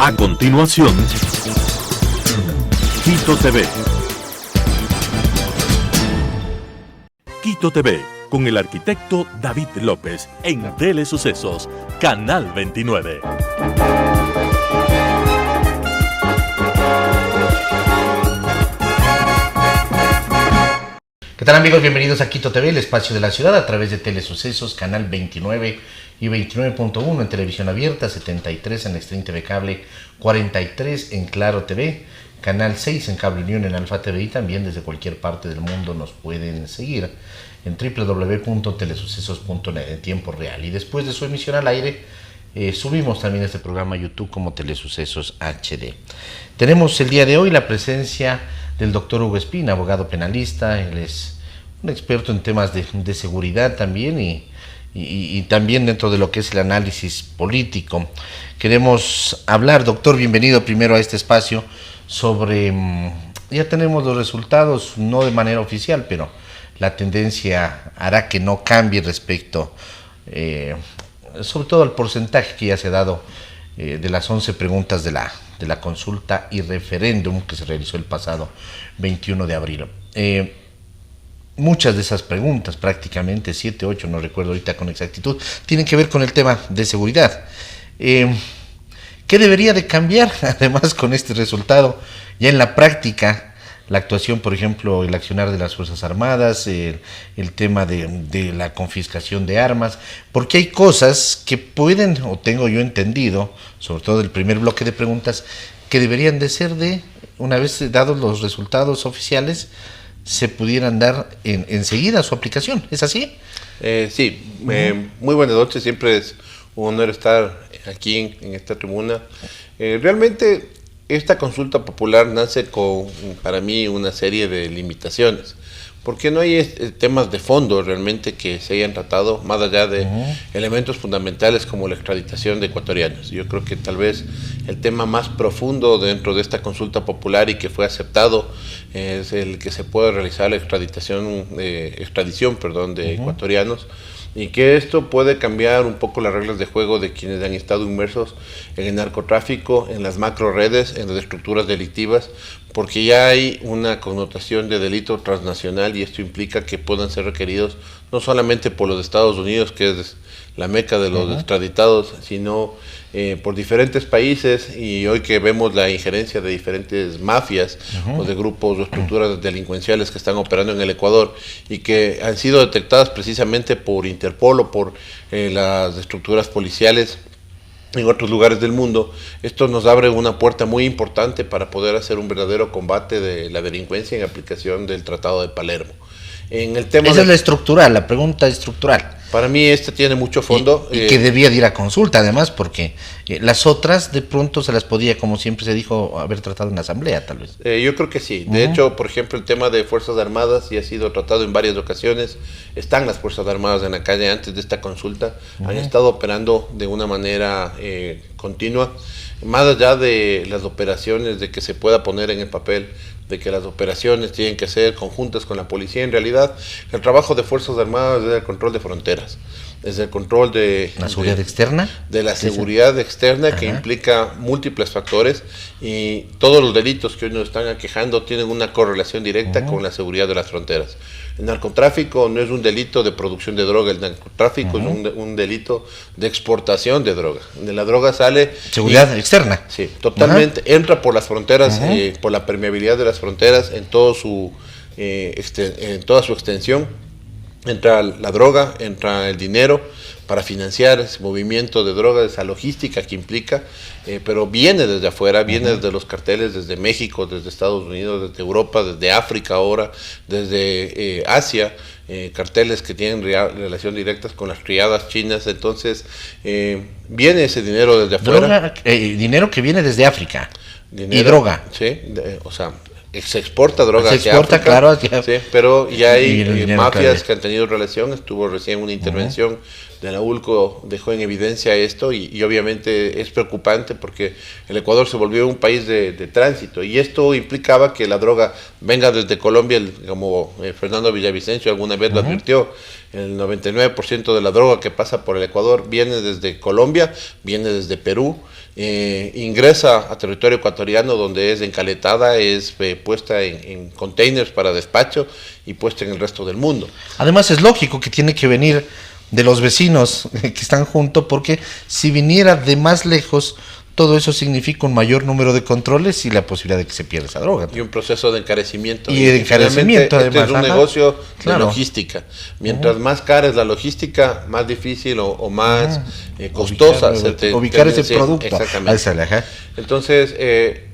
A continuación, Quito TV. Quito TV, con el arquitecto David López, en Telesucesos, Canal 29. ¿Qué tal, amigos? Bienvenidos a Quito TV, el espacio de la ciudad, a través de Telesucesos, Canal 29 y 29.1 en televisión abierta, 73 en Extreme TV Cable, 43 en Claro TV, Canal 6 en Cable Unión en Alfa TV, y también desde cualquier parte del mundo nos pueden seguir en www.telesucesos.net en tiempo real. Y después de su emisión al aire, subimos también este programa a YouTube como Telesucesos HD. Tenemos el día de hoy la presencia del doctor Hugo Espina, abogado penalista. Él es un experto en temas de seguridad también y también dentro de lo que es el análisis político. Queremos hablar, doctor, bienvenido primero a este espacio, sobre, ya tenemos los resultados, no de manera oficial, pero la tendencia hará que no cambie respecto, sobre todo al porcentaje que ya se ha dado de las 11 preguntas de la consulta y referéndum que se realizó el pasado 21 de abril. Muchas de esas preguntas, prácticamente 7, 8, no recuerdo ahorita con exactitud, tienen que ver con el tema de seguridad. ¿Qué debería de cambiar además con este resultado? Ya en la práctica, la actuación, por ejemplo, el accionar de las Fuerzas Armadas, el tema de la confiscación de armas, porque hay cosas que pueden, o tengo yo entendido, sobre todo el primer bloque de preguntas, que deberían de ser una vez dados los resultados oficiales, se pudieran dar enseguida su aplicación. ¿Es así? Sí, muy buenas noches, siempre es un honor estar aquí en esta tribuna. Realmente esta consulta popular nace con, para mí, una serie de limitaciones, porque no hay temas de fondo realmente que se hayan tratado, más allá de elementos fundamentales como la extraditación de ecuatorianos. Yo creo que tal vez el tema más profundo dentro de esta consulta popular y que fue aceptado es el que se pueda realizar la extradición de ecuatorianos, y que esto puede cambiar un poco las reglas de juego de quienes han estado inmersos en el narcotráfico, en las macro redes, en las estructuras delictivas, porque ya hay una connotación de delito transnacional, y esto implica que puedan ser requeridos no solamente por los Estados Unidos, que es la meca de los extraditados, sino por diferentes países, y hoy que vemos la injerencia de diferentes mafias o de grupos o estructuras delincuenciales que están operando en el Ecuador y que han sido detectadas precisamente por Interpol o por las estructuras policiales en otros lugares del mundo, esto nos abre una puerta muy importante para poder hacer un verdadero combate de la delincuencia en aplicación del Tratado de Palermo. En el tema Esa es la estructural, la pregunta estructural. Para mí tiene mucho fondo. Y que debía de ir a consulta además, porque las otras de pronto se las podía, como siempre se dijo, haber tratado en la asamblea tal vez. Yo creo que sí. De hecho, por ejemplo, el tema de Fuerzas Armadas ya ha sido tratado en varias ocasiones. Están las Fuerzas Armadas en la calle antes de esta consulta. Han estado operando de una manera continua, más allá de las operaciones, de que se pueda poner en el papel de que las operaciones tienen que ser conjuntas con la policía. En realidad, el trabajo de Fuerzas Armadas es el control de fronteras, es el control de la seguridad externa, de la seguridad externa, que implica múltiples factores, y todos los delitos que hoy nos están aquejando tienen una correlación directa con la seguridad de las fronteras. El narcotráfico no es un delito de producción de droga, el narcotráfico es un delito de exportación de droga. De la droga sale seguridad externa. Sí, totalmente. Entra por las fronteras, por la permeabilidad de las fronteras en toda su extensión. Entra la droga, entra el dinero para financiar ese movimiento de droga, esa logística que implica, pero viene desde afuera, viene desde los carteles, desde México, desde Estados Unidos, desde Europa, desde África ahora, desde Asia, carteles que tienen relación directa con las criadas chinas. Entonces viene ese dinero desde afuera. Dinero que viene desde África. Dinero, y droga. Sí, o sea, se exporta droga se hacia exporta, África, claro, hacia... sí, pero ya hay mafias que han tenido relación. Estuvo recién una intervención de Naulco dejó en evidencia esto y obviamente es preocupante porque el Ecuador se volvió un país de tránsito y esto implicaba que la droga venga desde Colombia, como Fernando Villavicencio alguna vez lo advirtió. El 99% de la droga que pasa por el Ecuador viene desde Colombia, viene desde Perú, ingresa a territorio ecuatoriano donde es encaletada, es puesta en containers para despacho y puesta en el resto del mundo. Además es lógico que tiene que venir de los vecinos que están juntos, porque si viniera de más lejos, todo eso significa un mayor número de controles y la posibilidad de que se pierda esa droga. Y un proceso de encarecimiento. Y de encarecimiento, además. Este es un negocio claro. de logística. Mientras más cara es la logística, más difícil o más costosa ubicar ese producto. Exactamente. Entonces,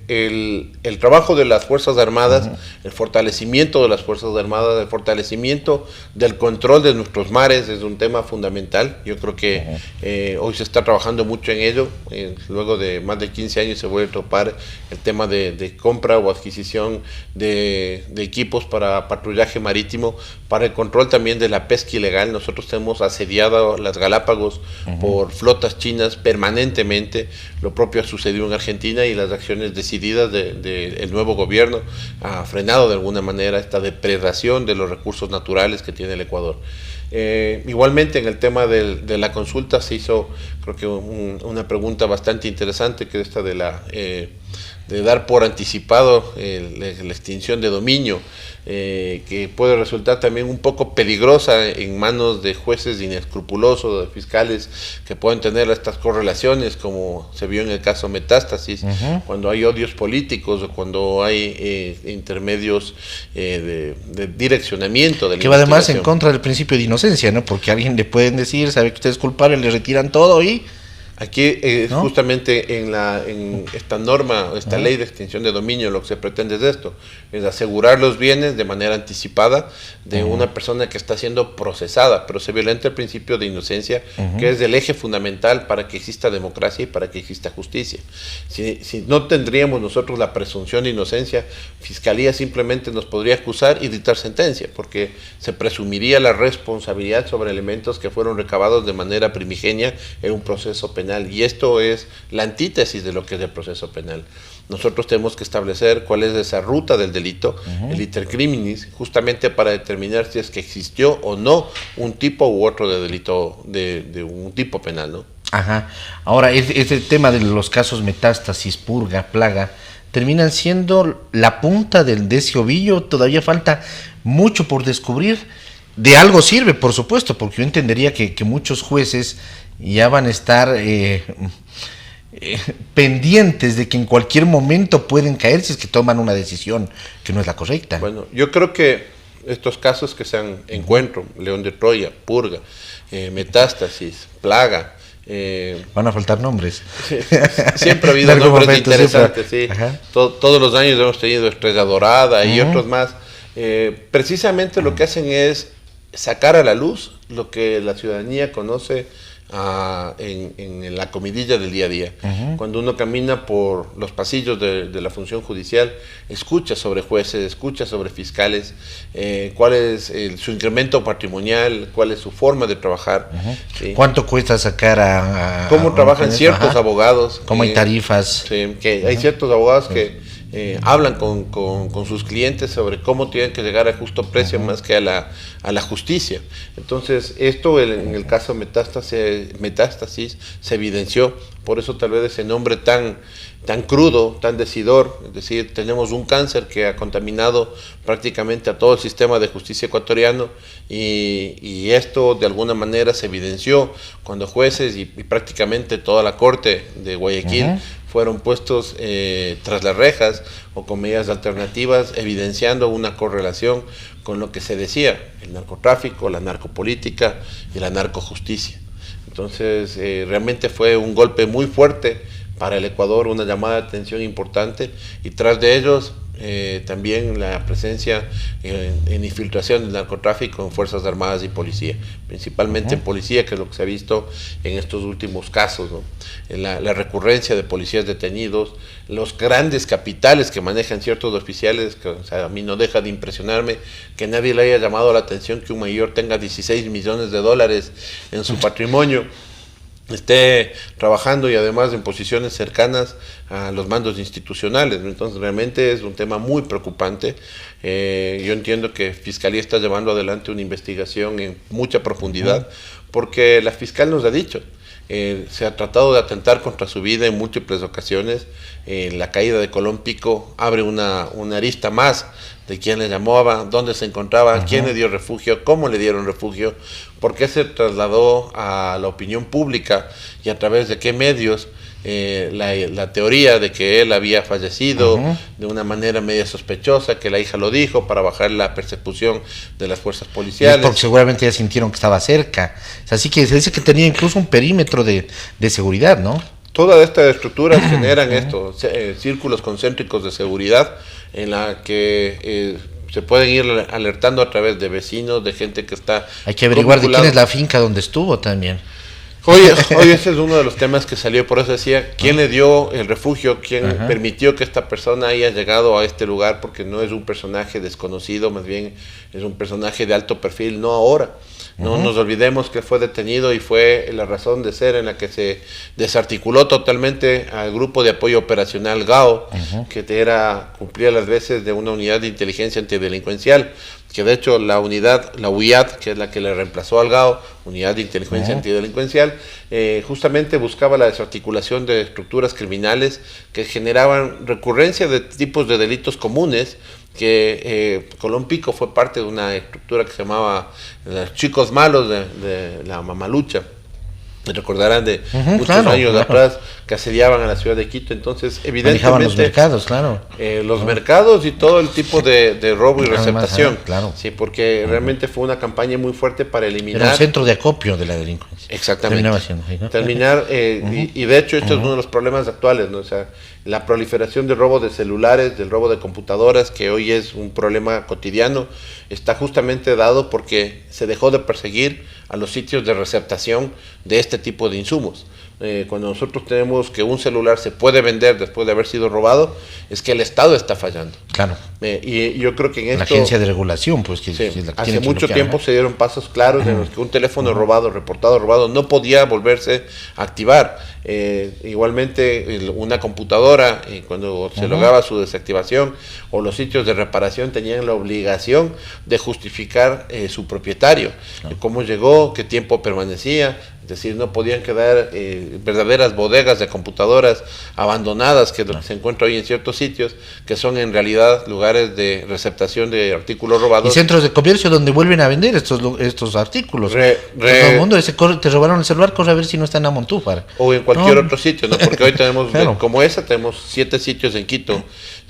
el trabajo de las Fuerzas Armadas, el fortalecimiento de las Fuerzas Armadas, el fortalecimiento del control de nuestros mares es un tema fundamental. Yo creo que hoy se está trabajando mucho en ello. Luego de más de 15 años se vuelve a topar el tema de compra o adquisición de equipos para patrullaje marítimo, para el control también de la pesca ilegal. Nosotros tenemos asediado las Galápagos por flotas chinas permanentemente. Lo propio ha sucedido en Argentina y las acciones decididas del nuevo gobierno ha frenado de alguna manera esta depredación de los recursos naturales que tiene el Ecuador. Igualmente en el tema de la consulta se hizo, creo que una pregunta bastante interesante, que es esta de dar por anticipado la extinción de dominio, que puede resultar también un poco peligrosa en manos de jueces inescrupulosos, de fiscales que pueden tener estas correlaciones, como se vio en el caso Metástasis, cuando hay odios políticos o cuando hay intermedios de direccionamiento de la que va además en contra del principio de inocencia, ¿no? Porque a alguien le pueden decir, sabe que usted es culpable, le retiran todo y... Aquí ¿no? Justamente en esta norma, esta ley de extinción de dominio, lo que se pretende es esto, es asegurar los bienes de manera anticipada de una persona que está siendo procesada, pero se violenta el principio de inocencia, que es el eje fundamental para que exista democracia y para que exista justicia. Si no tendríamos nosotros la presunción de inocencia, Fiscalía simplemente nos podría acusar y dictar sentencia, porque se presumiría la responsabilidad sobre elementos que fueron recabados de manera primigenia en un proceso penal. Y esto es la antítesis de lo que es el proceso penal. Nosotros tenemos que establecer cuál es esa ruta del delito, el iter criminis, justamente para determinar si es que existió o no un tipo u otro de delito, de un tipo penal, ¿no? Ajá. Ahora, este tema de los casos Metástasis, Purga, Plaga, terminan siendo la punta de ese ovillo. Todavía falta mucho por descubrir. De algo sirve, por supuesto, porque yo entendería que muchos jueces ya van a estar pendientes de que en cualquier momento pueden caer si es que toman una decisión que no es la correcta. Bueno, yo creo que estos casos que sean encuentro, León de Troya, Purga, Metástasis, Plaga, van a faltar nombres. Siempre ha habido nombres interesantes, sí. Todos los años hemos tenido Estrella Dorada y otros más. Precisamente lo que hacen es sacar a la luz lo que la ciudadanía conoce en la comidilla del día a día. Cuando uno camina por los pasillos de la función judicial, escucha sobre jueces, escucha sobre fiscales, cuál es su incremento patrimonial, cuál es su forma de trabajar. ¿Sí? ¿Cuánto cuesta sacar a cómo trabajan ciertos abogados? ¿Cómo hay tarifas? Sí, que hay ciertos abogados que hablan con sus clientes sobre cómo tienen que llegar a justo precio más que a la justicia. Entonces, esto en el caso Metástasis se evidenció, por eso tal vez ese nombre tan crudo, tan decidor, es decir, tenemos un cáncer que ha contaminado prácticamente a todo el sistema de justicia ecuatoriano y esto de alguna manera se evidenció cuando jueces y prácticamente toda la corte de Guayaquil fueron puestos tras las rejas o con medidas alternativas, evidenciando una correlación con lo que se decía, el narcotráfico, la narcopolítica y la narcojusticia. Entonces, realmente fue un golpe muy fuerte para el Ecuador, una llamada de atención importante, y tras de ellos también la presencia en infiltración del narcotráfico en Fuerzas Armadas y Policía, principalmente en Policía, que es lo que se ha visto en estos últimos casos, ¿no? La recurrencia de policías detenidos, los grandes capitales que manejan ciertos oficiales, que, o sea, a mí no deja de impresionarme que nadie le haya llamado la atención que un mayor tenga 16 millones de dólares en su patrimonio, esté trabajando y además en posiciones cercanas a los mandos institucionales, ¿no? Entonces realmente es un tema muy preocupante. Yo entiendo que Fiscalía está llevando adelante una investigación en mucha profundidad, porque la fiscal nos ha dicho, se ha tratado de atentar contra su vida en múltiples ocasiones. La caída de Colón Pico abre una arista más de quién le llamaba, dónde se encontraba, quién le dio refugio, cómo le dieron refugio, por qué se trasladó a la opinión pública y a través de qué medios la teoría de que él había fallecido de una manera media sospechosa, que la hija lo dijo para bajar la persecución de las fuerzas policiales. Porque seguramente ya sintieron que estaba cerca. Así que se dice que tenía incluso un perímetro de seguridad, ¿no? Todas estas estructuras generan esto, círculos concéntricos de seguridad en la que se pueden ir alertando a través de vecinos, de gente que está... Hay que averiguar de quién es la finca donde estuvo también. Hoy ese es uno de los temas que salió, por eso decía, ¿quién le dio el refugio? ¿Quién permitió que esta persona haya llegado a este lugar? Porque no es un personaje desconocido, más bien es un personaje de alto perfil, no ahora. No nos olvidemos que fue detenido y fue la razón de ser en la que se desarticuló totalmente al grupo de apoyo operacional GAO, que cumplía las veces de una unidad de inteligencia antidelincuencial, que de hecho la UIAD, que es la que le reemplazó al GAO, Unidad de Inteligencia Antidelincuencial, justamente buscaba la desarticulación de estructuras criminales que generaban recurrencia de tipos de delitos comunes, que Colón Pico fue parte de una estructura que se llamaba los chicos malos de la Mamalucha. Me recordarán de muchos años atrás que asediaban a la ciudad de Quito. Entonces, evidentemente, manejaban los mercados, claro. Los mercados y todo el tipo de robo y receptación. Claro. Sí, porque realmente fue una campaña muy fuerte para eliminar. Era un centro de acopio de la delincuencia. Exactamente. Terminaba siendo, ¿no? Terminar, y de hecho, esto es uno de los problemas actuales, ¿no? O sea, la proliferación del robo de celulares, del robo de computadoras, que hoy es un problema cotidiano, está justamente dado porque se dejó de perseguir a los sitios de receptación de este tipo de insumos. Cuando nosotros tenemos que un celular se puede vender después de haber sido robado, es que el Estado está fallando. Claro. Y yo creo que en la esto... agencia de regulación, pues, que sí, es la que hace tiene que mucho bloquear, tiempo se dieron pasos claros en los que un teléfono robado, reportado robado, no podía volverse a activar. Igualmente, una computadora, cuando se lograba su desactivación, o los sitios de reparación tenían la obligación de justificar su propietario, cómo llegó, qué tiempo permanecía. Es decir, no podían quedar verdaderas bodegas de computadoras abandonadas que se encuentran hoy en ciertos sitios, que son en realidad lugares de receptación de artículos robados. Y centros de comercio donde vuelven a vender estos artículos. Todo el mundo dice, te robaron el celular, corre a ver si no está en Amontúfar. O en cualquier otro sitio, ¿no? Porque hoy tenemos, como esa, tenemos 7 sitios en Quito,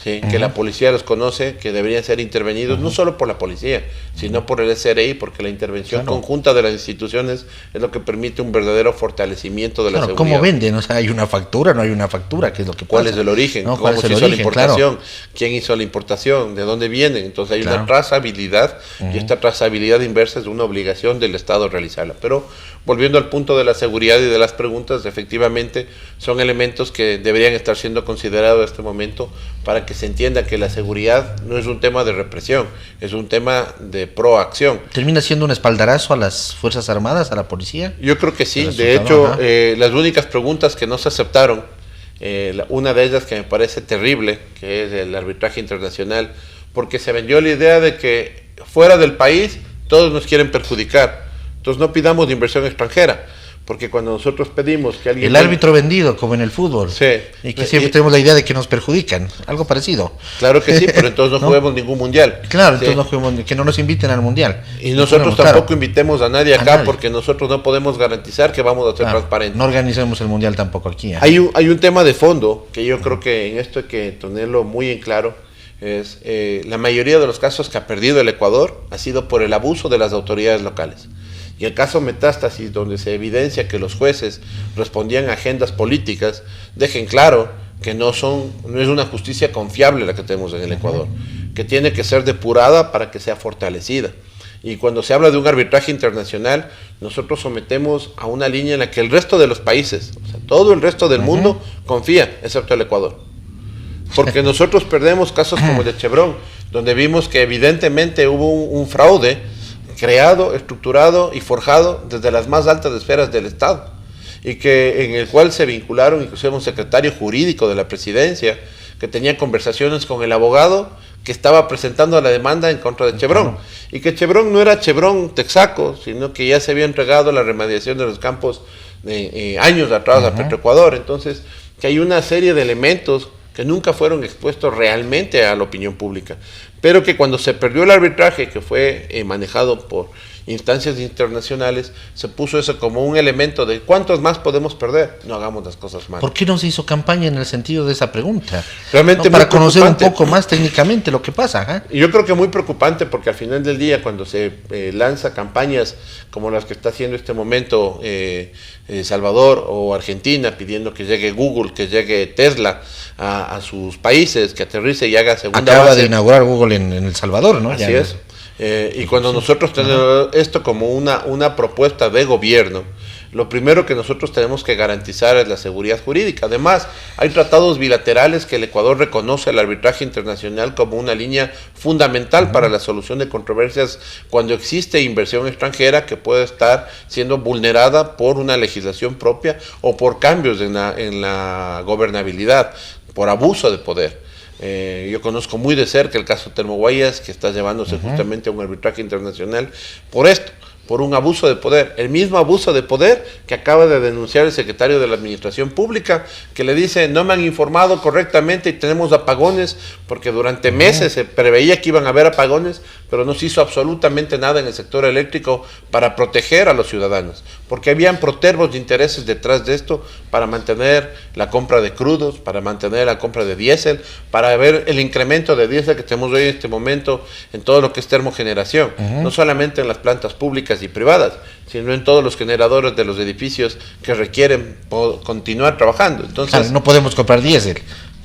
¿sí? Que la policía los conoce, que deberían ser intervenidos, no solo por la policía, sino por el SRI, porque la intervención conjunta de las instituciones es lo que permite un verdadero fortalecimiento de la seguridad. ¿Cómo venden? O sea, ¿hay una factura? ¿No hay una factura? ¿Qué es lo que pasa? ¿Cuál es el origen? ¿No? ¿Cómo se hizo la importación? ¿Quién hizo la importación? ¿De dónde vienen? Entonces hay una trazabilidad, y esta trazabilidad inversa es una obligación del Estado realizarla. Pero volviendo al punto de la seguridad y de las preguntas, efectivamente son elementos que deberían estar siendo considerados en este momento para que se entienda que la seguridad no es un tema de represión, es un tema de proacción. ¿Termina siendo un espaldarazo a las Fuerzas Armadas, a la policía? Yo creo que sí. De hecho, las únicas preguntas que no se aceptaron, una de ellas que me parece terrible, que es el arbitraje internacional, porque se vendió la idea de que fuera del país todos nos quieren perjudicar. Entonces no pidamos de inversión extranjera, porque cuando nosotros pedimos que alguien... El árbitro vendido, como en el fútbol. Sí. Y que siempre tenemos la idea de que nos perjudican, algo parecido. Claro que sí, pero entonces no juguemos ningún mundial. Claro, entonces no juguemos, que no nos inviten al mundial. Y nosotros tampoco invitemos a nadie acá, porque nosotros no podemos garantizar que vamos a ser transparentes. No organizamos el mundial tampoco aquí. Hay un tema de fondo, que yo creo que en esto hay que tenerlo muy en claro, es la mayoría de los casos que ha perdido el Ecuador ha sido por el abuso de las autoridades locales. Y el caso Metástasis, donde se evidencia que los jueces respondían a agendas políticas, dejen claro que no es una justicia confiable la que tenemos en el Ecuador, que tiene que ser depurada para que sea fortalecida. Y cuando se habla de un arbitraje internacional, nosotros sometemos a una línea en la que el resto de los países, o sea, todo el resto del mundo confía, excepto el Ecuador. Porque nosotros perdemos casos como el de Chevron, donde vimos que evidentemente hubo un fraude creado, estructurado y forjado desde las más altas esferas del Estado, y que en el cual se vincularon inclusive un secretario jurídico de la presidencia que tenía conversaciones con el abogado que estaba presentando la demanda en contra de Chevron, y que Chevron no era Chevron Texaco, sino que ya se había entregado la remediación de los campos años atrás a Petroecuador. Entonces, que hay una serie de elementos que nunca fueron expuestos realmente a la opinión pública, pero que cuando se perdió el arbitraje, que fue manejado por instancias internacionales, se puso eso como un elemento de ¿cuántos más podemos perder? No hagamos las cosas mal. ¿Por qué no se hizo campaña en el sentido de esa pregunta? Realmente ¿No? Para conocer un poco más técnicamente lo que pasa. Yo creo que muy preocupante, porque al final del día, cuando se lanza campañas como las que está haciendo este momento Salvador o Argentina, pidiendo que llegue Google, que llegue Tesla a sus países, que aterrice y haga segunda base. Acaba de inaugurar Google en El Salvador, ¿no? Así es. Y cuando nosotros tenemos esto como una propuesta de gobierno, lo primero que nosotros tenemos que garantizar es la seguridad jurídica. Además, hay tratados bilaterales que el Ecuador reconoce el arbitraje internacional como una línea fundamental para la solución de controversias cuando existe inversión extranjera que puede estar siendo vulnerada por una legislación propia o por cambios en la gobernabilidad, por abuso de poder. Yo conozco muy de cerca el caso Termoguayas, que está llevándose justamente a un arbitraje internacional por esto, por un abuso de poder, el mismo abuso de poder que acaba de denunciar el secretario de la Administración Pública, que le dice: no me han informado correctamente y tenemos apagones, porque durante meses se preveía que iban a haber apagones, pero no se hizo absolutamente nada en el sector eléctrico para proteger a los ciudadanos, porque habían protervos de intereses detrás de esto para mantener la compra de crudos, para mantener la compra de diésel, para ver el incremento de diésel que tenemos hoy en este momento en todo lo que es termogeneración, no solamente en las plantas públicas y privadas, sino en todos los generadores de los edificios que requieren continuar trabajando. Entonces, no podemos comprar diésel,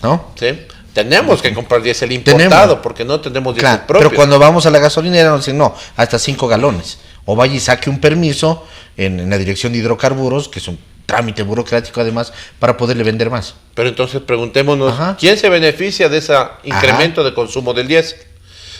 ¿no? Sí. Tenemos que comprar diésel importado porque no tenemos diésel propio. Pero cuando vamos a la gasolinera nos dicen no, hasta 5 galones. O vaya y saque un permiso en la Dirección de Hidrocarburos, que es un trámite burocrático además, para poderle vender más. Pero entonces preguntémonos, ¿quién se beneficia de ese incremento de consumo del diésel?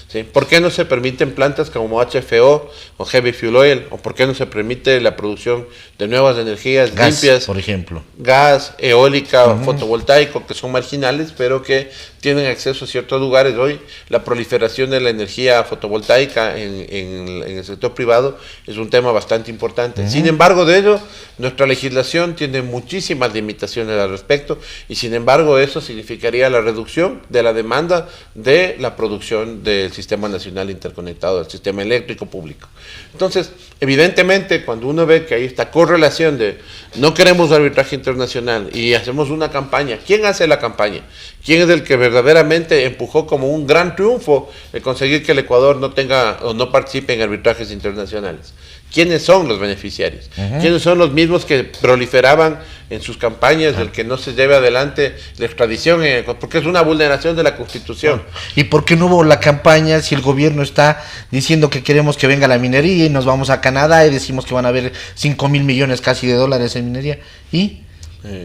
¿Sí? ¿Por qué no se permiten plantas como HFO o Heavy Fuel Oil? ¿O por qué no se permite la producción de nuevas energías limpias? Por ejemplo. Gas, eólica, fotovoltaico, que son marginales, pero que tienen acceso a ciertos lugares. Hoy la proliferación de la energía fotovoltaica en el sector privado es un tema bastante importante. Sin embargo, de ello, nuestra legislación tiene muchísimas limitaciones al respecto, y sin embargo eso significaría la reducción de la demanda de la producción del Sistema Nacional Interconectado, del sistema eléctrico público. Entonces, evidentemente, cuando uno ve que hay esta correlación de no queremos arbitraje internacional y hacemos una campaña, ¿quién hace la campaña? ¿Quién es el que verdaderamente empujó como un gran triunfo el conseguir que el Ecuador no tenga o no participe en arbitrajes internacionales? ¿Quiénes son los beneficiarios? ¿Quiénes son los mismos que proliferaban en sus campañas del que no se lleve adelante la extradición? Porque es una vulneración de la Constitución. ¿Y por qué no hubo la campaña si el gobierno está diciendo que queremos que venga la minería y nos vamos a Canadá y decimos que van a haber 5.000 millones casi de dólares en minería? ¿Y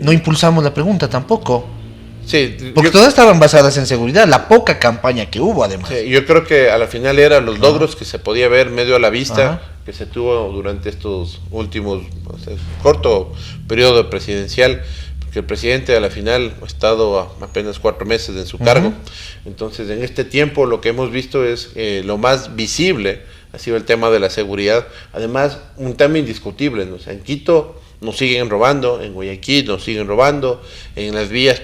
no impulsamos la pregunta tampoco? Sí, porque todas estaban basadas en seguridad, la poca campaña que hubo además. Sí, yo creo que a la final eran los logros que se podía ver medio a la vista, que se tuvo durante estos últimos, corto periodo presidencial, porque el presidente a la final ha estado apenas 4 meses en su cargo. Entonces, en este tiempo lo que hemos visto es lo más visible ha sido el tema de la seguridad. Además, un tema indiscutible, ¿no? O sea, en Quito nos siguen robando, en Guayaquil nos siguen robando, en las vías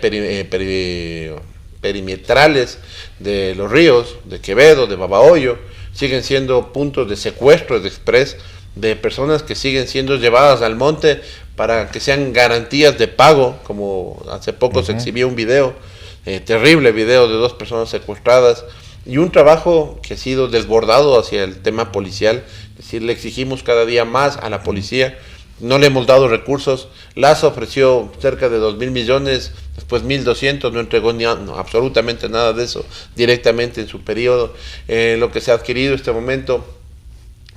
perimetrales de los ríos, de Quevedo, de Babahoyo, siguen siendo puntos de secuestro de express de personas que siguen siendo llevadas al monte para que sean garantías de pago, como hace poco se exhibió un video, terrible video de 2 personas secuestradas, y un trabajo que ha sido desbordado hacia el tema policial. Es decir, le exigimos cada día más a la policía no le hemos dado recursos. Lazo ofreció cerca de 2.000 millones, después 1.200, no entregó absolutamente nada de eso directamente en su periodo. Lo que se ha adquirido en este momento,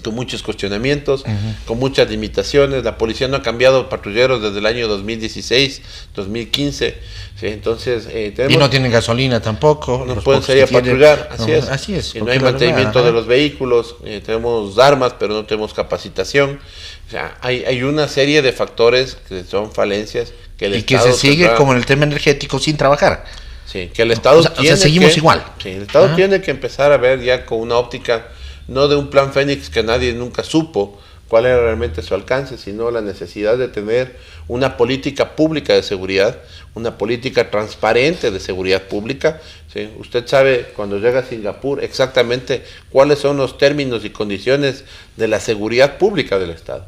con muchos cuestionamientos, con muchas limitaciones. La policía no ha cambiado patrulleros desde el año 2016, 2015. ¿sí? Entonces, y no tienen gasolina tampoco. No pueden salir a patrullar, así es. Y no hay mantenimiento de los vehículos, tenemos armas, pero no tenemos capacitación. O sea, hay una serie de factores que son falencias. Que el Estado se sigue como en el tema energético sin trabajar. Sí, que el Estado seguimos igual. Sí, el Estado tiene que empezar a ver ya con una óptica, no de un plan Fénix que nadie nunca supo cuál era realmente su alcance, sino la necesidad de tener una política pública de seguridad, una política transparente de seguridad pública. ¿sí? Usted sabe, cuando llega a Singapur, exactamente cuáles son los términos y condiciones de la seguridad pública del Estado.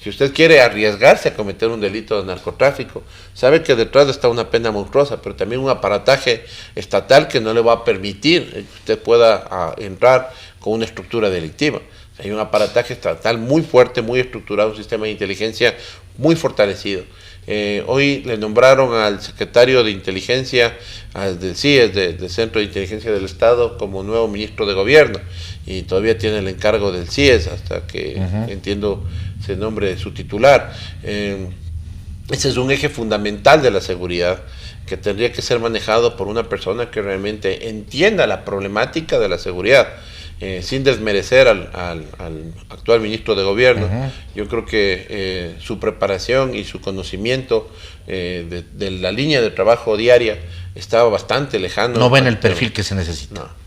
Si usted quiere arriesgarse a cometer un delito de narcotráfico, sabe que detrás está una pena monstruosa, pero también un aparataje estatal que no le va a permitir que usted pueda entrar con una estructura delictiva. Hay un aparataje estatal muy fuerte, muy estructurado, un sistema de inteligencia muy fortalecido. Hoy le nombraron al secretario de inteligencia del CIES, del Centro de Inteligencia del Estado, como nuevo ministro de gobierno, y todavía tiene el encargo del CIES hasta que, entiendo, se nombre su titular. Ese es un eje fundamental de la seguridad que tendría que ser manejado por una persona que realmente entienda la problemática de la seguridad. Sin desmerecer al actual ministro de gobierno, yo creo que su preparación y su conocimiento de la línea de trabajo diaria estaba bastante lejano. No ven el perfil que se necesita. No.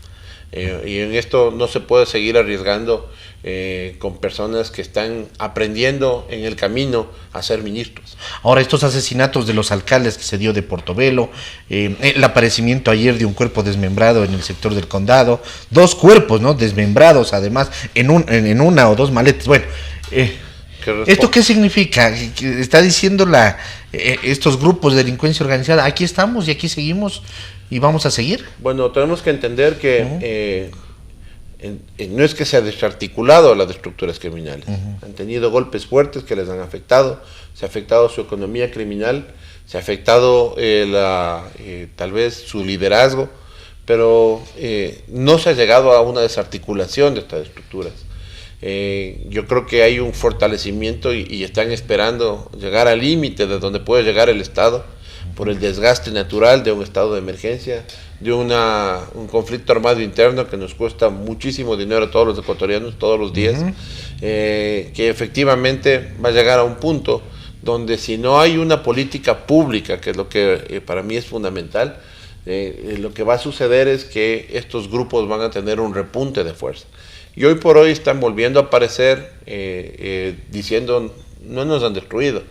Y en esto no se puede seguir arriesgando con personas que están aprendiendo en el camino a ser ministros. Ahora, estos asesinatos de los alcaldes que se dio de Portobelo, el aparecimiento ayer de un cuerpo desmembrado en el sector del Condado, 2 cuerpos, ¿no? Desmembrados, además, en una o 2 maletas. Bueno, ¿esto qué significa? Está diciendo estos grupos de delincuencia organizada, aquí estamos y aquí seguimos y vamos a seguir. Bueno, tenemos que entender que no es que se ha desarticulado a las estructuras criminales. Han tenido golpes fuertes que les han afectado, se ha afectado su economía criminal, se ha afectado tal vez su liderazgo, pero no se ha llegado a una desarticulación de estas estructuras. Yo creo que hay un fortalecimiento y están esperando llegar al límite de donde puede llegar el Estado por el desgaste natural de un estado de emergencia, de un conflicto armado interno que nos cuesta muchísimo dinero a todos los ecuatorianos todos los días, que efectivamente va a llegar a un punto donde si no hay una política pública, que es lo que para mí es fundamental, lo que va a suceder es que estos grupos van a tener un repunte de fuerza. Y hoy por hoy están volviendo a aparecer diciendo, no nos han destruido,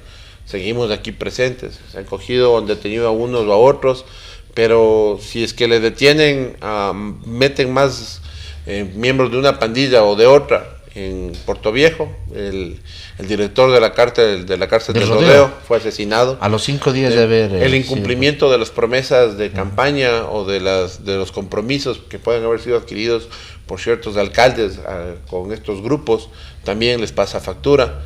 seguimos aquí presentes, se han cogido, han detenido a unos o a otros, pero si es que le detienen, meten más miembros de una pandilla o de otra. En Puerto Viejo, el director de la cárcel del Rodeo fue asesinado. A los 5 días de haber... el incumplimiento de las promesas de campaña o de los compromisos que pueden haber sido adquiridos por ciertos alcaldes con estos grupos, también les pasa factura.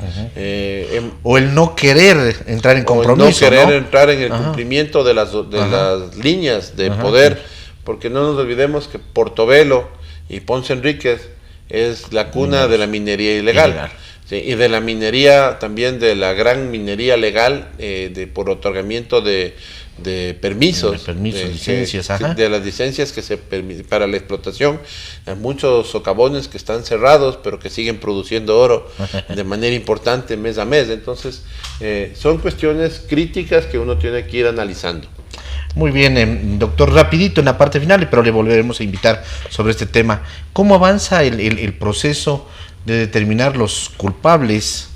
O el no querer entrar en compromiso. O el no querer entrar en el cumplimiento de las líneas de poder, porque no nos olvidemos que Portobelo y Ponce Enríquez es la cuna de la minería ilegal. Sí, y de la minería, también de la gran minería legal, por otorgamiento de permisos, licencias, de las licencias que se permiten para la explotación. Hay muchos socavones que están cerrados, pero que siguen produciendo oro de manera importante mes a mes. Entonces, son cuestiones críticas que uno tiene que ir analizando. Muy bien, doctor, rapidito en la parte final, pero le volveremos a invitar sobre este tema. ¿Cómo avanza el proceso de determinar los culpables,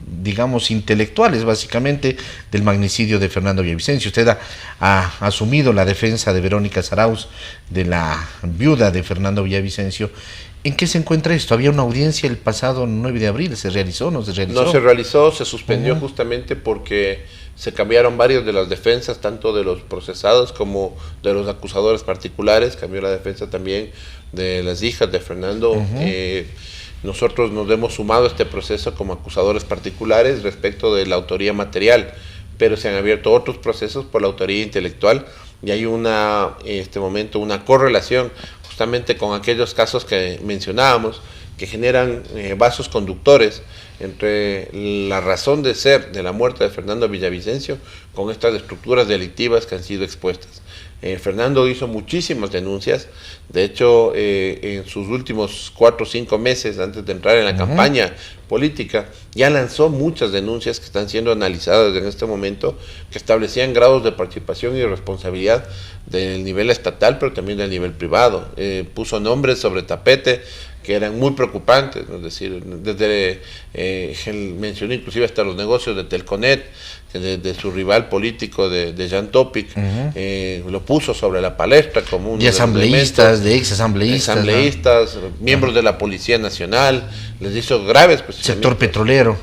digamos, intelectuales, básicamente, del magnicidio de Fernando Villavicencio? Usted ha asumido la defensa de Verónica Zarauz, de la viuda de Fernando Villavicencio. ¿En qué se encuentra esto? Había una audiencia el pasado 9 de abril, ¿se realizó o no se realizó? No se realizó, se suspendió justamente porque se cambiaron varias de las defensas, tanto de los procesados como de los acusadores particulares. Cambió la defensa también de las hijas de Fernando. nosotros nos hemos sumado a este proceso como acusadores particulares respecto de la autoría material, pero se han abierto otros procesos por la autoría intelectual y hay en este momento una correlación justamente con aquellos casos que mencionábamos que generan vasos conductores entre la razón de ser de la muerte de Fernando Villavicencio con estas estructuras delictivas que han sido expuestas. Fernando hizo muchísimas denuncias, de hecho en sus últimos 4 o 5 meses antes de entrar en la campaña política ya lanzó muchas denuncias que están siendo analizadas en este momento, que establecían grados de participación y responsabilidad del nivel estatal pero también del nivel privado. Puso nombres sobre tapete que eran muy preocupantes, es decir, desde mencionó inclusive hasta los negocios de Telconet, de su rival político de Jan Topic, lo puso sobre la palestra como un de asambleístas, de ex asambleístas, miembros de la Policía Nacional, les hizo graves sector petrolero,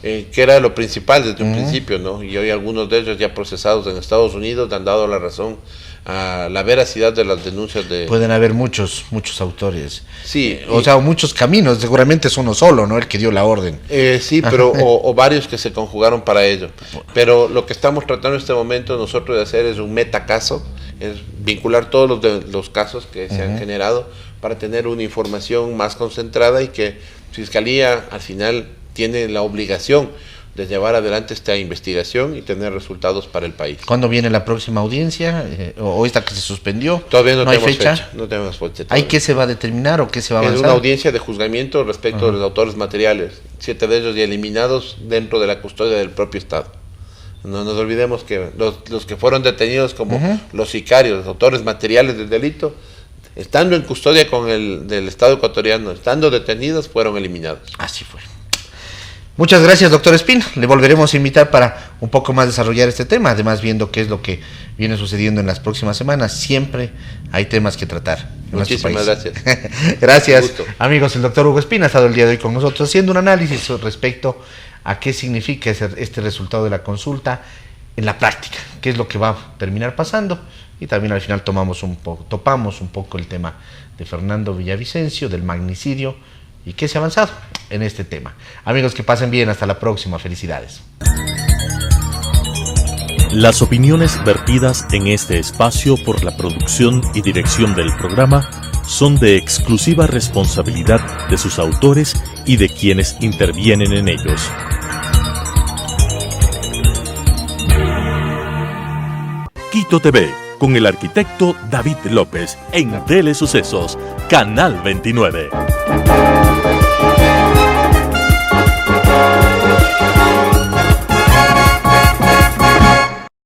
que era lo principal desde un principio, ¿no? Y hoy algunos de ellos ya procesados en Estados Unidos han dado la razón a la veracidad de las denuncias de... Pueden haber muchos autores. Sí. O sea, muchos caminos, seguramente es uno solo, ¿no? El que dio la orden. Sí, pero o varios que se conjugaron para ello. Pero lo que estamos tratando en este momento nosotros de hacer es un metacaso, es vincular todos los casos que se han generado para tener una información más concentrada y que Fiscalía al final tiene la obligación de llevar adelante esta investigación y tener resultados para el país. ¿Cuándo viene la próxima audiencia? ¿O esta que se suspendió? Todavía no hay tenemos fecha. No tenemos fecha. ¿Hay qué se va a determinar o qué se va a avanzar? Es una audiencia de juzgamiento respecto de los autores materiales, 7 de ellos ya eliminados dentro de la custodia del propio Estado. No nos olvidemos que los que fueron detenidos como los sicarios, los autores materiales del delito, estando en custodia del Estado ecuatoriano, estando detenidos, fueron eliminados. Así fue. Muchas gracias, doctor Espina. Le volveremos a invitar para un poco más desarrollar este tema, además viendo qué es lo que viene sucediendo en las próximas semanas. Siempre hay temas que tratar. Muchísimas gracias. Gracias, amigos. El doctor Hugo Espina ha estado el día de hoy con nosotros haciendo un análisis respecto a qué significa este resultado de la consulta en la práctica, qué es lo que va a terminar pasando, y también al final topamos un poco el tema de Fernando Villavicencio, del magnicidio, y qué se ha avanzado en este tema. Amigos, que pasen bien, hasta la próxima, felicidades. Las opiniones vertidas en este espacio por la producción y dirección del programa son de exclusiva responsabilidad de sus autores y de quienes intervienen en ellos. Quito TV, con el arquitecto David López, en Telesucesos, Canal 29.